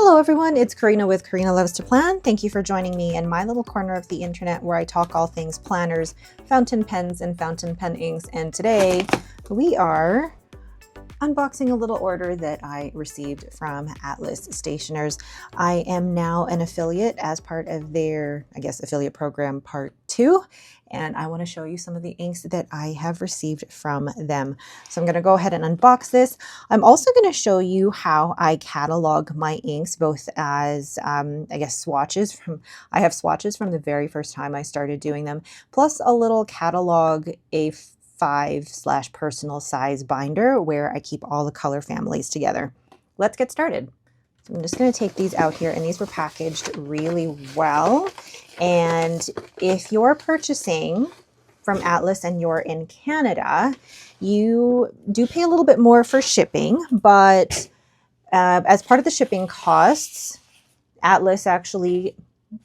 Hello everyone, it's Karina with Karina Loves to Plan. Thank you for joining me in my little corner of the internet where I talk all things planners, fountain pens, and fountain pen inks. And today we are unboxing a little order that I received from Atlas Stationers. I am now an affiliate as part of their, affiliate program part 2. And I want to show you some of the inks that I have received from them. So I'm going to go ahead and unbox this. I'm also going to show you how I catalog my inks, both as, swatches from, I have swatches from the very first time I started doing them, plus a little catalog A5/personal size binder where I keep all the color families together. Let's get started. So I'm just going to take these out here, and these were packaged really well. And if you're purchasing from Atlas and you're in Canada, you do pay a little bit more for shipping, but as part of the shipping costs, Atlas actually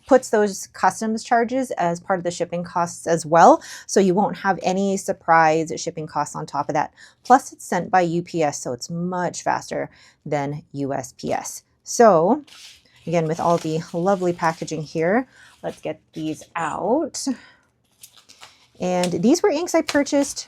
puts those customs charges as part of the shipping costs as well. So you won't have any surprise shipping costs on top of that. Plus it's sent by UPS, so it's much faster than USPS. So again, with all the lovely packaging here, let's get these out. And these were inks I purchased.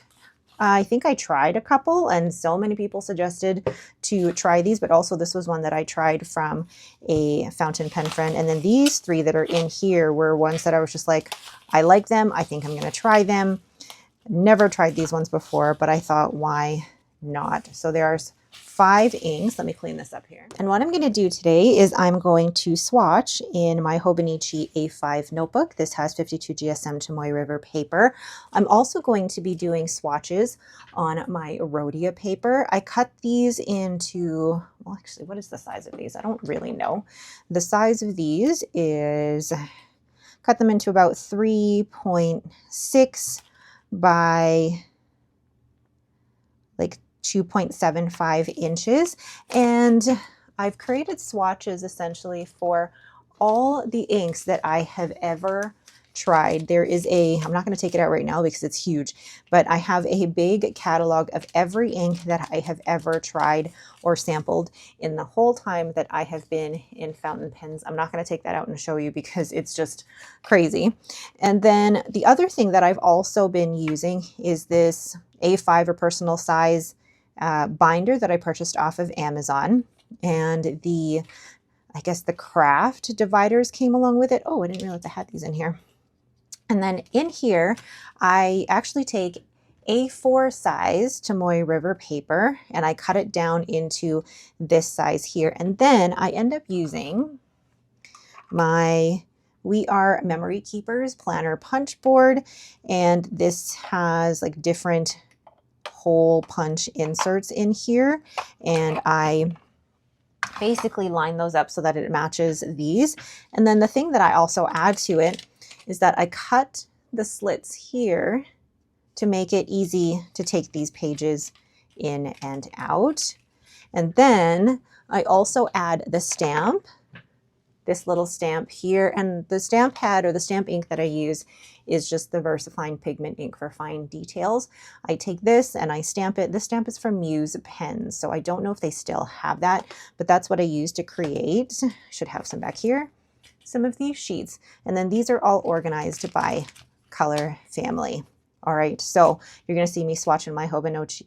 I think I tried a couple, and so many people suggested to try these, but also this was one that I tried from a fountain pen friend. And then these three that are in here were ones that I was just like, I like them. I think I'm going to try them. Never tried these ones before, but I thought, why not? So there's 5 inks. Let me clean this up here. And what I'm going to do today is I'm going to swatch in my Hobonichi A5 notebook. This has 52 GSM Tomoe River paper. I'm also going to be doing swatches on my Rhodia paper. I cut these into, well, actually, what is the size of these? I don't really know. The size of these is, cut them into about 3.6 by like 2.75 inches. And I've created swatches essentially for all the inks that I have ever tried. There is I'm not going to take it out right now because it's huge, but I have a big catalog of every ink that I have ever tried or sampled in the whole time that I have been in fountain pens. I'm not going to take that out and show you because it's just crazy. And then the other thing that I've also been using is this A5 or personal size binder that I purchased off of Amazon. And the craft dividers came along with it. Oh, I didn't realize I had these in here. And then in here, I actually take A4 size Tomoe River paper and I cut it down into this size here. And then I end up using my We Are Memory Keepers planner punch board. And this has like different hole punch inserts in here. And I basically line those up so that it matches these. And then the thing that I also add to it is that I cut the slits here to make it easy to take these pages in and out. And then I also add the stamp, this little stamp here. And the stamp pad or the stamp ink that I use is just the VersaFine pigment ink for fine details. I take this and I stamp it. This stamp is from Muse pens, so I don't know if they still have that, but that's what I use to create. I should have some back here. Some of these sheets. And then these are all organized by color family. All right, so you're going to see me swatching my Hobonichi.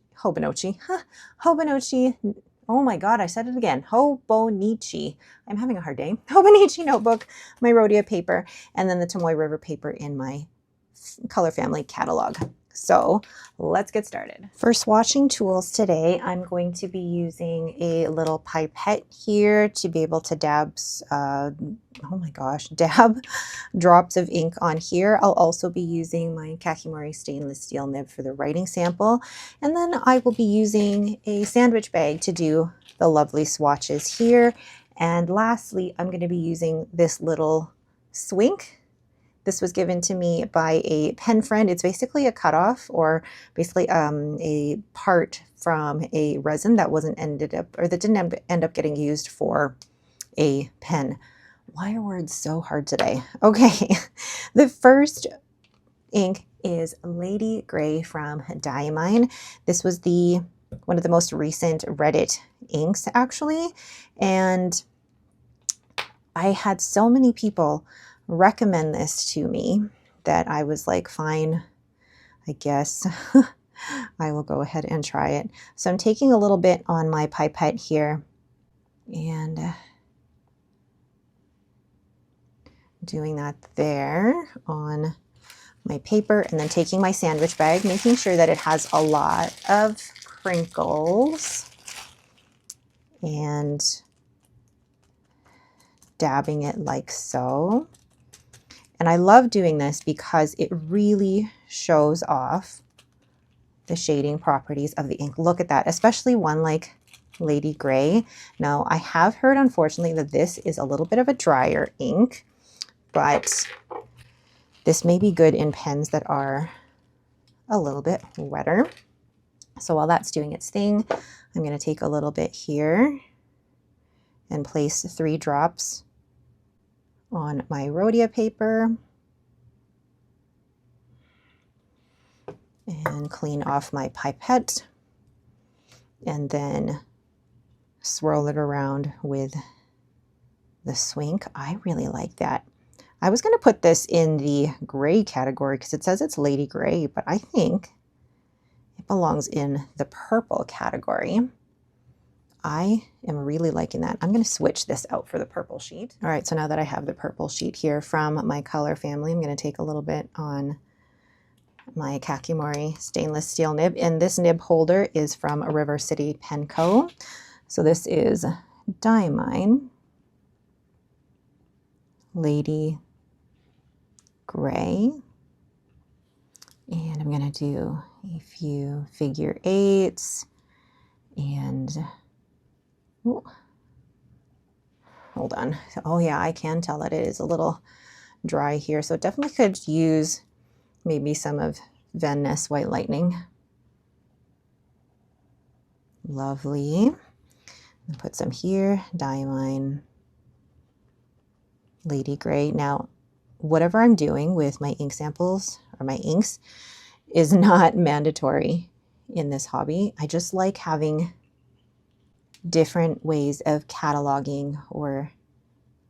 Oh my God, I said it again. Hobonichi. I'm having a hard day. Hobonichi notebook, my Rhodia paper, and then the Tomoe River paper in my color family catalog. So let's get started. For swatching tools today, I'm going to be using a little pipette here to be able to dab drops of ink on here. I'll also be using my Kakimori stainless steel nib for the writing sample. And then I will be using a sandwich bag to do the lovely swatches here. And lastly, I'm going to be using this little swink. This was given to me by a pen friend. It's basically a cutoff, or basically a part from a resin that didn't end up getting used for a pen. Why are words so hard today? Okay, the first ink is Lady Gray from Diamine. This was one of the most recent Reddit inks, actually, and I had so many people recommend this to me that I was like, fine, I guess I will go ahead and try it. So I'm taking a little bit on my pipette here and doing that there on my paper, and then taking my sandwich bag, making sure that it has a lot of crinkles, and dabbing it like so. And I love doing this because it really shows off the shading properties of the ink. Look at that, especially one like Lady Gray. Now, I have heard, unfortunately, that this is a little bit of a drier ink, but this may be good in pens that are a little bit wetter. So while that's doing its thing, I'm going to take a little bit here and place 3 drops on my Rhodia paper and clean off my pipette, and then swirl it around with the swink. I really like that. I was going to put this in the gray category because it says it's Lady Gray, but I think it belongs in the purple category. I am really liking that. I'm going to switch this out for the purple sheet. All right, so now that I have the purple sheet here from my color family, I'm going to take a little bit on my Kakimori stainless steel nib. And this nib holder is from River City Pen Co. So this is Diamine Lady Gray. And I'm going to do a few figure 8s and, ooh, hold on. Oh yeah, I can tell that it is a little dry here. So it definitely could use maybe some of Van Ness White Lightning. Lovely. I'll put some here, Diamine Lady Gray. Now, whatever I'm doing with my ink samples or my inks is not mandatory in this hobby. I just like having different ways of cataloging or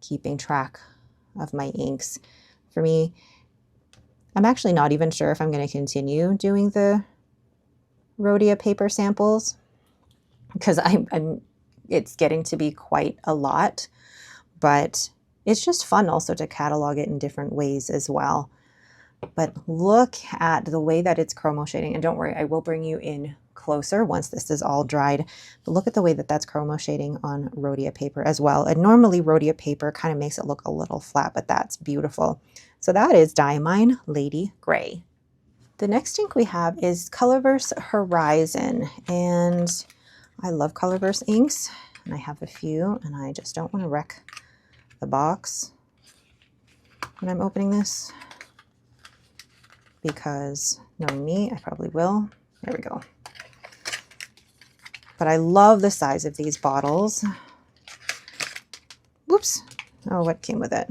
keeping track of my inks. For me, I'm actually not even sure if I'm going to continue doing the Rhodia paper samples because it's getting to be quite a lot, but it's just fun also to catalog it in different ways as well. But look at the way that it's chromo shading, and don't worry, I will bring you in closer once this is all dried. But look at the way that that's chromo shading on Rhodia paper as well. And normally Rhodia paper kind of makes it look a little flat, but that's beautiful. So that is Diamine Lady Gray. The next ink we have is Colorverse Horizon, and I love Colorverse inks, and I have a few, and I just don't want to wreck the box when I'm opening this, because knowing me, I probably will. There we go. But I love the size of these bottles. Whoops. Oh, what came with it?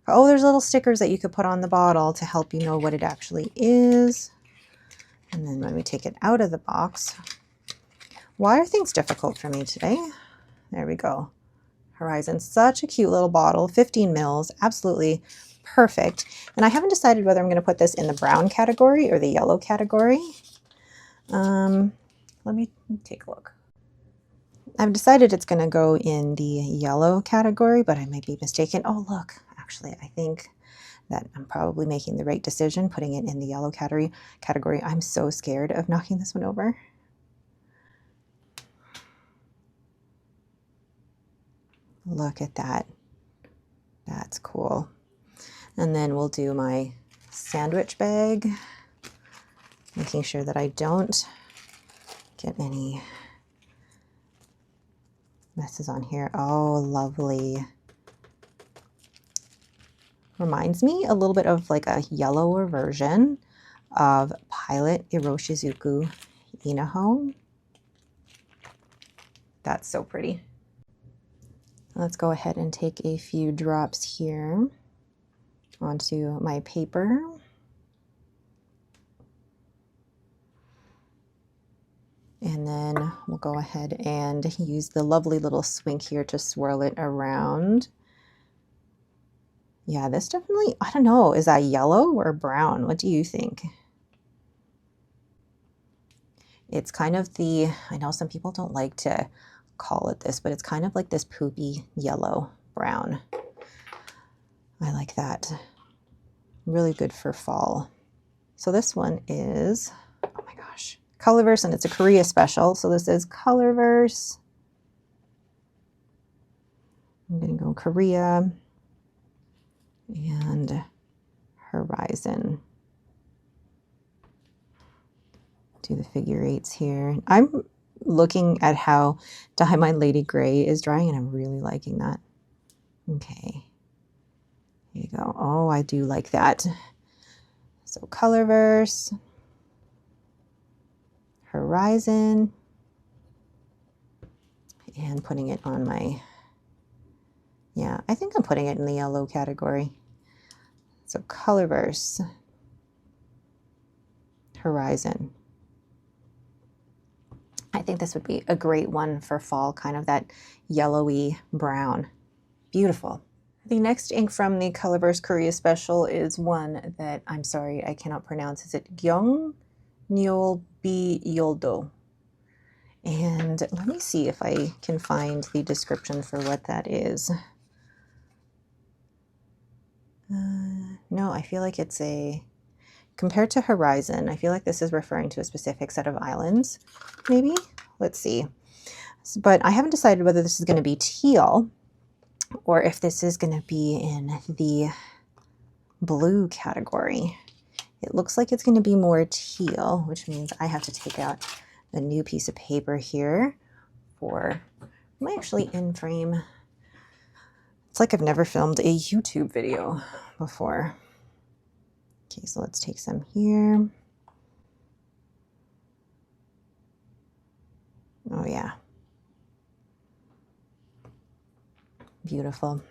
Oh, there's little stickers that you could put on the bottle to help you know what it actually is. And then when we take it out of the box, why are things difficult for me today? There we go. Horizon, such a cute little bottle, 15 mils, absolutely perfect. And I haven't decided whether I'm going to put this in the brown category or the yellow category. Let me take a look. I've decided it's going to go in the yellow category, but I might be mistaken. Oh, look, actually, I think that I'm probably making the right decision putting it in the yellow category. I'm so scared of knocking this one over. Look at that. That's cool. And then we'll do my sandwich bag, making sure that I don't get any messes on here. Oh, lovely. Reminds me a little bit of like a yellower version of Pilot Iroshizuku Inaho. That's so pretty. Let's go ahead and take a few drops here onto my paper. And then we'll go ahead and use the lovely little swink here to swirl it around. Yeah, this definitely, I don't know, is that yellow or brown? What do you think? It's kind of the, I know some people don't like to call it this, but it's kind of like this poopy yellow brown. I like that. Really good for fall. So this one is, oh my gosh, Colorverse, and it's a Korea special. So this is Colorverse. I'm going to go Korea and Horizon. Do the figure eights here. I'm looking at how Diamond Lady Gray is drying, and I'm really liking that. Okay. Here you go. Oh, I do like that. So Colorverse, Horizon, and putting it on my, yeah, I think I'm putting it in the yellow category. So Colorverse, Horizon. I think this would be a great one for fall, kind of that yellowy brown. Beautiful. The next ink from the Colorverse Korea Special is one that, I'm sorry, I cannot pronounce. Is it Gyeong Nyol Bi Yoldo? And let me see if I can find the description for what that is. No, I feel like it's a, compared to Horizon, I feel like this is referring to a specific set of islands, maybe? Let's see. But I haven't decided whether this is going to be teal or if this is going to be in the blue category. It looks like it's going to be more teal, which means I have to take out a new piece of paper here for, am I actually in frame? It's like I've never filmed a YouTube video before. Okay, so let's take some here. Oh yeah. Beautiful.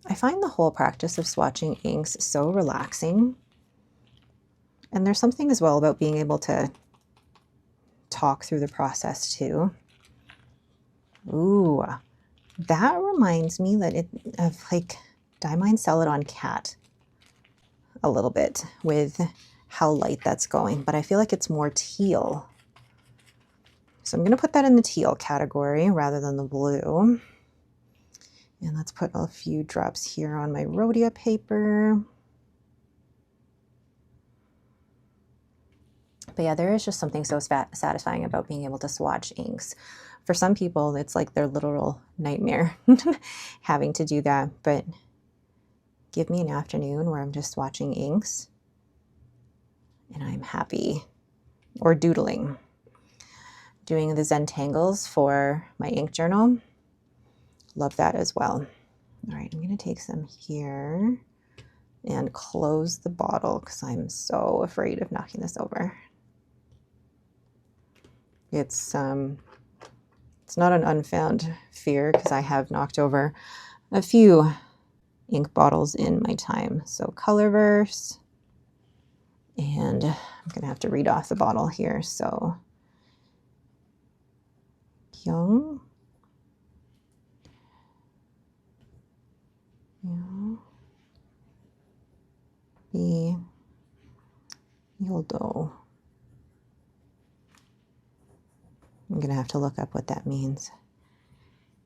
I find the whole practice of swatching inks so relaxing. And there's something as well about being able to talk through the process too. Ooh, that reminds me of like Diamond Celadon Cat a little bit with how light that's going, but I feel like it's more teal. So I'm going to put that in the teal category rather than the blue. And let's put a few drops here on my Rhodia paper. But yeah, there is just something so satisfying about being able to swatch inks. For some people, it's like their literal nightmare having to do that. But give me an afternoon where I'm just swatching inks and I'm happy. Or doodling. Doing the Zentangles for my ink journal. Love that as well. All right, I'm going to take some here and close the bottle because I'm so afraid of knocking this over. It's not an unfound fear because I have knocked over a few ink bottles in my time. So Colorverse, and I'm going to have to read off the bottle here. So Gyeong, Bi Yoldo. I'm going to have to look up what that means.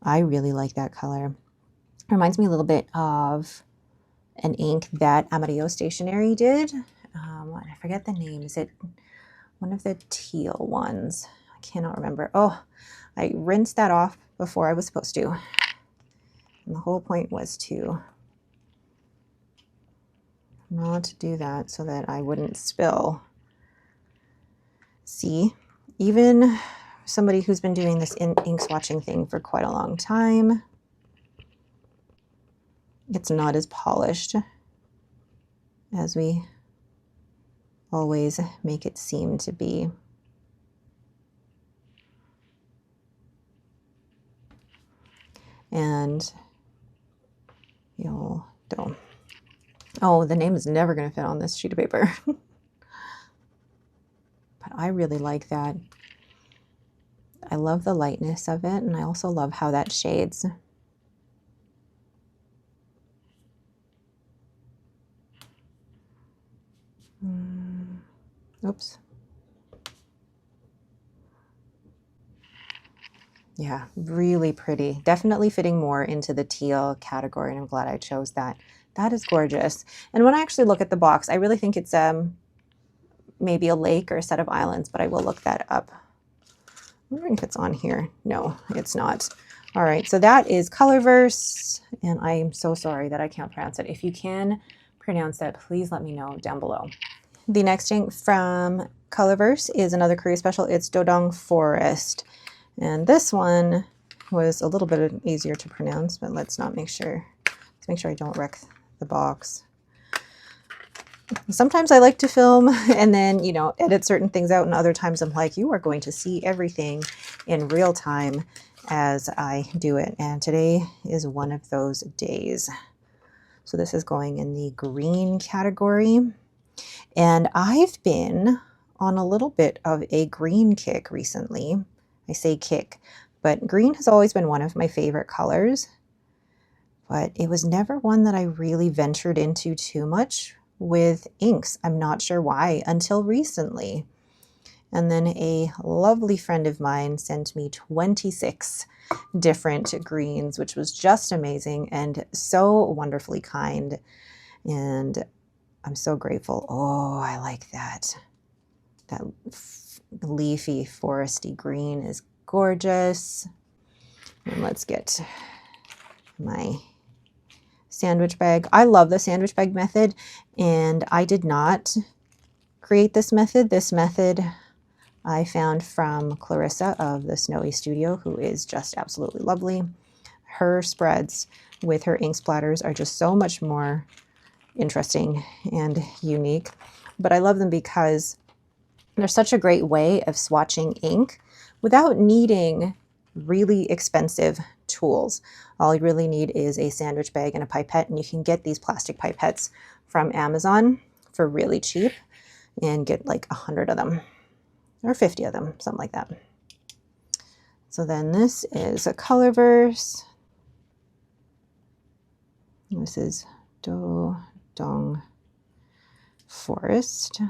I really like that color. It reminds me a little bit of an ink that Amarillo Stationery did. I forget the name. Is it one of the teal ones? I cannot remember. Oh, I rinsed that off before I was supposed to. And the whole point was to not do that so that I wouldn't spill. See, even somebody who's been doing this ink swatching thing for quite a long time, it's not as polished as we always make it seem to be. And you'll don't. Oh, the name is never going to fit on this sheet of paper. But I really like that. I love the lightness of it, and I also love how that shades. Oops. Yeah, really pretty. Definitely fitting more into the teal category, and I'm glad I chose that. That is gorgeous. And when I actually look at the box, I really think it's maybe a lake or a set of islands, but I will look that up. I'm wondering if it's on here. No, it's not. All right, so that is Colorverse, and I am so sorry that I can't pronounce it. If you can pronounce it, please let me know down below. The next ink from Colorverse is another Korea special. It's Dodong Forest. And this one was a little bit easier to pronounce, but let's make sure I don't wreck the box. Sometimes I like to film and then, you know, edit certain things out, and other times I'm like, you are going to see everything in real time as I do it. And today is one of those days. So this is going in the green category. And I've been on a little bit of a green kick recently. I say kick, but green has always been one of my favorite colors, but it was never one that I really ventured into too much with inks. I'm not sure why until recently. And then a lovely friend of mine sent me 26 different greens, which was just amazing and so wonderfully kind. And I'm so grateful. Oh, I like that. That leafy foresty green is gorgeous. And let's get my sandwich bag. I love the sandwich bag method, and I did not create this method. This method I found from Clarissa of the Snowy Studio, who is just absolutely lovely. Her spreads with her ink splatters are just so much more interesting and unique, but I love them because they're such a great way of swatching ink without needing really expensive tools. All you really need is a sandwich bag and a pipette, and you can get these plastic pipettes from Amazon for really cheap and get like 100 of them or 50 of them, something like that. So then this is a Colorverse. This is Dodong Forest.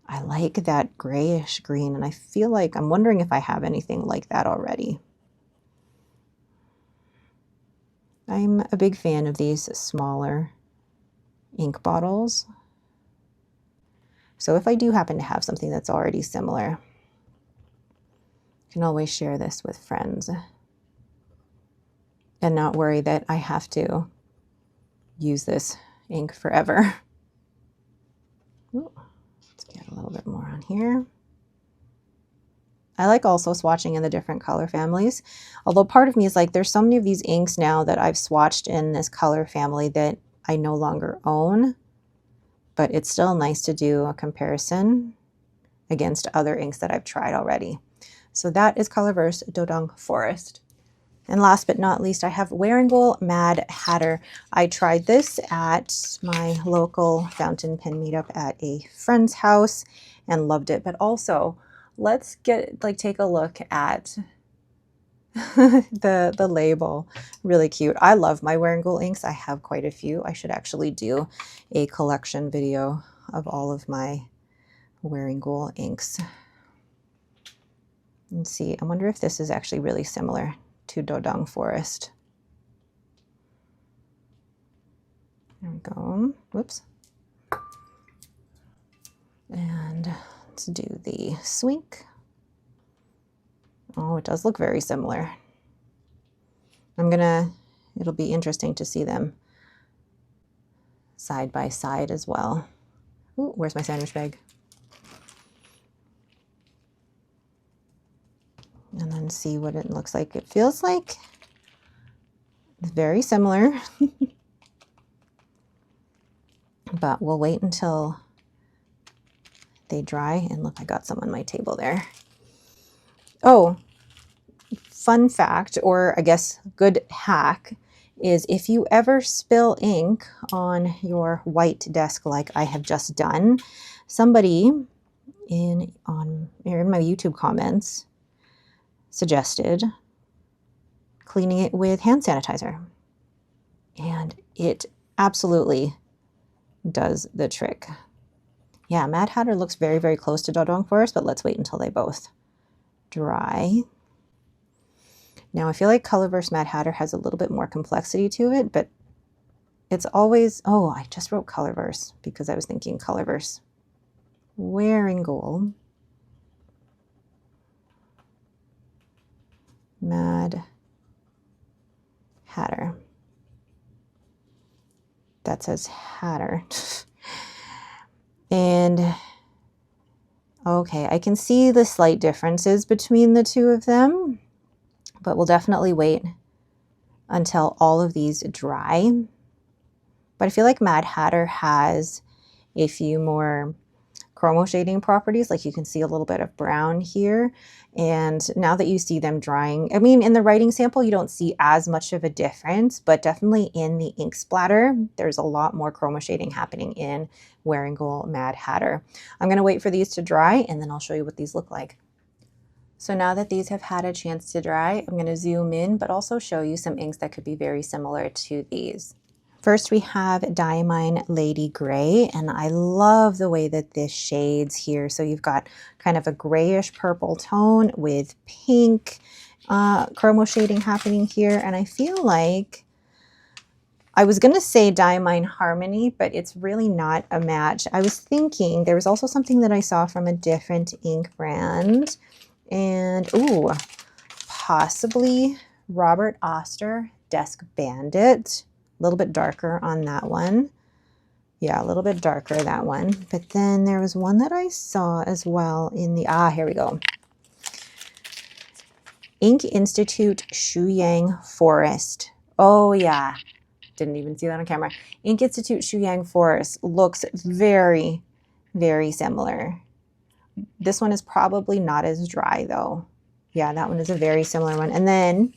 I like that grayish green, and I feel like I'm wondering if I have anything like that already. I'm a big fan of these smaller ink bottles. So if I do happen to have something that's already similar, I can always share this with friends and not worry that I have to use this ink forever. Ooh. Let's get a little bit more on here. I like also swatching in the different color families, although part of me is like, there's so many of these inks now that I've swatched in this color family that I no longer own, but it's still nice to do a comparison against other inks that I've tried already. So that is Colorverse Dodong Forest. And last but not least, I have Wearingeul Mad Hatter. I tried this at my local fountain pen meetup at a friend's house and loved it. But also, let's take a look at the label. Really cute. I love my Wearingeul inks. I have quite a few. I should actually do a collection video of all of my Wearingeul inks. And see, I wonder if this is actually really similar to Dodong Forest. There we go. Whoops. And let's do the swink. Oh, it does look very similar. It'll be interesting to see them side by side as well. Ooh, where's my sandwich bag? And then see what it looks like. It feels like it's very similar, but we'll wait until they dry. And look, I got some on my table there. Oh, fun fact, or I guess good hack, is if you ever spill ink on your white desk like I have just done, somebody in my YouTube comments suggested cleaning it with hand sanitizer, and it absolutely does the trick. Yeah, Mad Hatter looks very, very close to Dodong Forest, but let's wait until they both dry. Now I feel like Colorverse Mad Hatter has a little bit more complexity to it, but it's always, oh, I just wrote Colorverse because I was thinking Colorverse. Wearingeul Mad Hatter. That says Hatter. And okay, I can see the slight differences between the two of them, but we'll definitely wait until all of these dry. But I feel like Mad Hatter has a few more chromo shading properties, like you can see a little bit of brown here. And now that you see them drying, I mean, in the writing sample, you don't see as much of a difference, but definitely in the ink splatter, there's a lot more chroma shading happening in Wearingeul Mad Hatter. I'm going to wait for these to dry and then I'll show you what these look like. So now that these have had a chance to dry, I'm going to zoom in, but also show you some inks that could be very similar to these. First, we have Diamine Lady Gray, and I love the way that this shades here. So you've got kind of a grayish purple tone with pink chromo shading happening here. And I feel like I was going to say Diamine Harmony, but it's really not a match. I was thinking there was also something that I saw from a different ink brand. And, ooh, possibly Robert Oster Desk Bandit. A little bit darker on that one. Yeah, a little bit darker, that one. But then there was one that I saw as well in the, here we go. Ink Institute Shuyang Forest. Oh yeah, didn't even see that on camera. Ink Institute Shuyang Forest looks very, very similar. This one is probably not as dry though. Yeah, that one is a very similar one. And then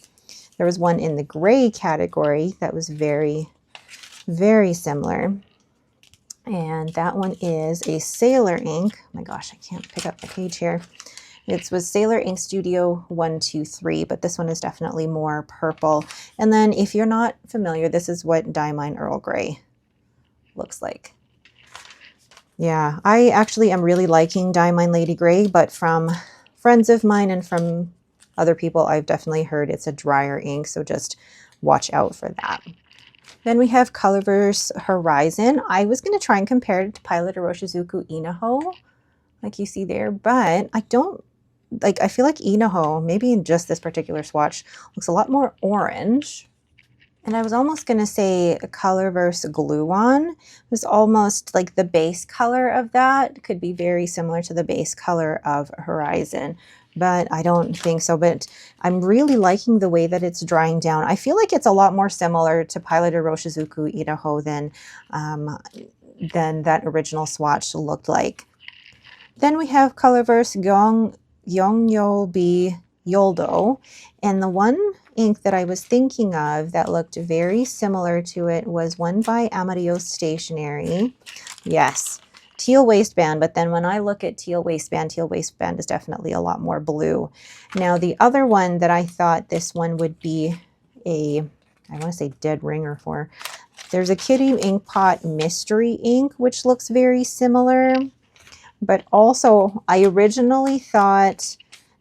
there was one in the gray category that was very, very similar. And that one is a Sailor Ink. Oh my gosh, I can't pick up the page here. It was Sailor Ink Studio 123, but this one is definitely more purple. And then if you're not familiar, this is what Diamine Earl Grey looks like. Yeah, I actually am really liking Diamine Lady Grey, but from friends of mine and from other people, I've definitely heard it's a drier ink, so just watch out for that. Then we have Colorverse Horizon. I was going to try and compare it to Pilot Iroshizuku Inaho, like you see there, but I don't, like, I feel like Inaho, maybe in just this particular swatch, looks a lot more orange. And I was almost going to say Colorverse Gluon was almost like the base color of that. Could be very similar to the base color of Horizon, but I don't think so. But I'm really liking the way that it's drying down. I feel like it's a lot more similar to Pilot Iroshizuku Inaho than that original swatch looked like. Then we have Colorverse Yongyolbi Yoldo, and the one ink that I was thinking of that looked very similar to it was one by Amarillo Stationery. Yes, teal waistband, but then when I look at teal waistband is definitely a lot more blue. Now the other one that I thought this one would be I want to say dead ringer for, there's a Kitty Inkpot Mystery Ink, which looks very similar, but also I originally thought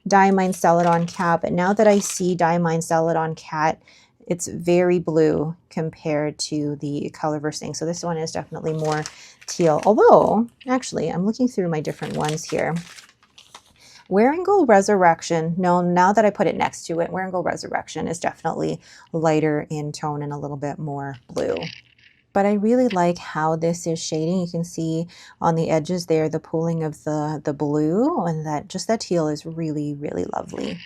Diamine Celadon Cat, but now that I see Diamine Celadon Cat, it's very blue compared to the Colorverse ink. So this one is definitely more teal. Although, actually, I'm looking through my different ones here. Wearingeul Resurrection, no, now that I put it next to it, Wearingeul Resurrection is definitely lighter in tone and a little bit more blue. But I really like how this is shading. You can see on the edges there the pooling of the blue, and that teal is really, really lovely.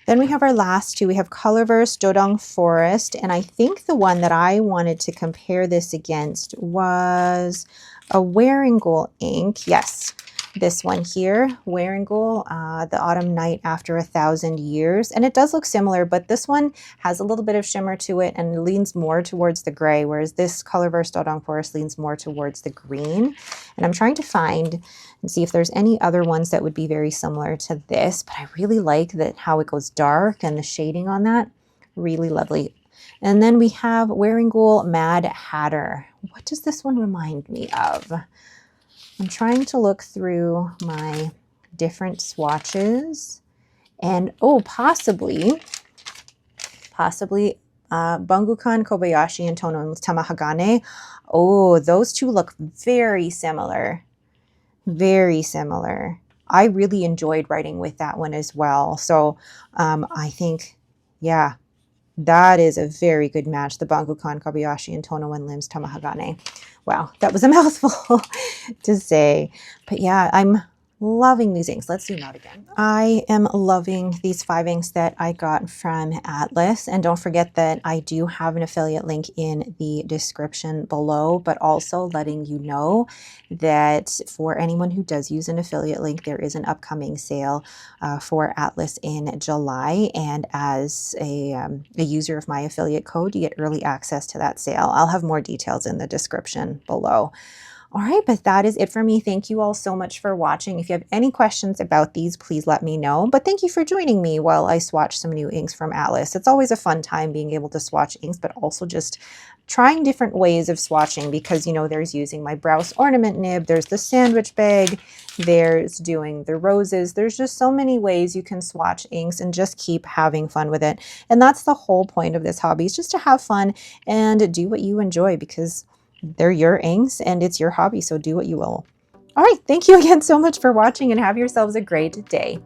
Then we have our last two. We have Colorverse Dodong Forest, and I think the one that I wanted to compare this against was a Wearingeul ink. Yes, this one here, Wearingeul, the Autumn Night After 1,000 Years. And it does look similar, but this one has a little bit of shimmer to it and leans more towards the gray, whereas this Colorverse Dodong Forest leans more towards the green. And I'm trying to find and see if there's any other ones that would be very similar to this, but I really like that how it goes dark and the shading on that. Really lovely. And then we have Wearingeul Mad Hatter. What does this one remind me of? I'm trying to look through my different swatches, and oh, possibly Bungukan Kobayashi and Tono Tamahagane. Oh, those two look very similar. Very similar. I really enjoyed writing with that one as well. So I think, yeah, that is a very good match. The Bungukan Kobayashi and Tono and Limbs Tamahagane. Wow, that was a mouthful to say. But yeah, I'm loving these inks. Let's zoom out again. I am loving these 5 inks that I got from Atlas. And don't forget that I do have an affiliate link in the description below, but also letting you know that for anyone who does use an affiliate link, there is an upcoming sale for Atlas in July. And as a user of my affiliate code, you get early access to that sale. I'll have more details in the description below. All right, but that is it for me. Thank you all so much for watching. If you have any questions about these, please let me know. But thank you for joining me while I swatch some new inks from Atlas. It's always a fun time being able to swatch inks, but also just trying different ways of swatching because, you know, there's using my Browse ornament nib, there's the sandwich bag, there's doing the roses. There's just so many ways you can swatch inks and just keep having fun with it. And that's the whole point of this hobby, is just to have fun and do what you enjoy because they're your inks and it's your hobby, so do what you will. All right, thank you again so much for watching and have yourselves a great day.